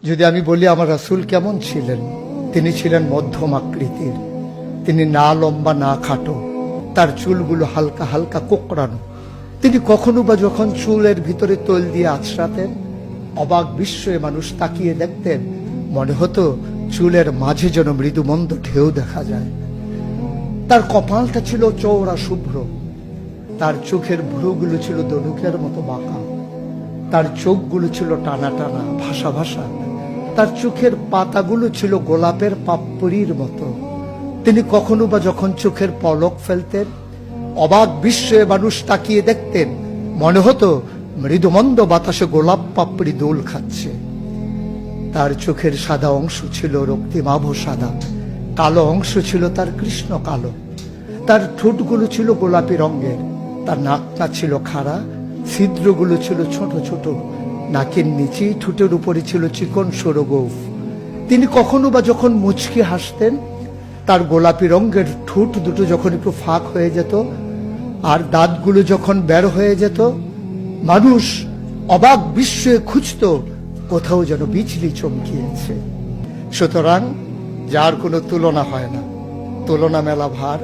যদি আমি বলি আমার রাসূল কেমন ছিলেন, তিনি ছিলেন মধ্যম আকৃতির। তিনি না লম্বা না খাটো, তার চুলগুলো হালকা হালকা কোঁকড়ানো। তিনি কখনো বা যখন চুলের ভিতরে তৈল দিয়ে আছড়াতেন, অবাক বিস্ময়ে মানুষ তাকিয়ে দেখতেন, মনে হতো চুলের মাঝে যেন মৃদুমন্দ ঢেউ দেখা যায়। তার কপালটা ছিল চওড়া শুভ্র, তার চোখের ভ্রুগুলো ছিল ধনুকের মতো বাঁকা, তার চোখগুলো ছিল টানা টানা ভাসা ভাসা, তার চোখের পাতাগুলো ছিল গোলাপের পাপড়ির মতো। তিনি কখনো বা যখন চোখের পলক ফেলতেন, অবাক বিস্ময়ে মানুষ তাকিয়ে দেখতেন, মনে হতো মৃদুমন্দ বাতাসে গোলাপ পাপড়ি দোল খাচ্ছে। তার চোখের সাদা অংশ ছিল রক্তিমাভ সাদা, কালো অংশ ছিল তার কৃষ্ণ কালো। তার ঠোঁটগুলো ছিল গোলাপি রঙের, তার নাকটা ছিল খাড়া, ছিদ্রগুলো ছিল ছোট ছোট, নাকের নিচে ঠোঁটের উপরে ছিল চিকন সরু গোঁফ। তিনি কখনো বা যখন মুচকি হাসতেন, তার গোলাপি রঙের ঠোঁট দুটো যখন একটু ফাঁক হয়ে যেত আর দাঁতগুলো যখন বের হয়ে যেত, মানুষ অবাক বিস্ময়ে খুঁজত কোথাও যেন বিজলি চমকিয়েছে। সুতরাং যার কোনো তুলনা হয় না, তুলনা মেলা ভার।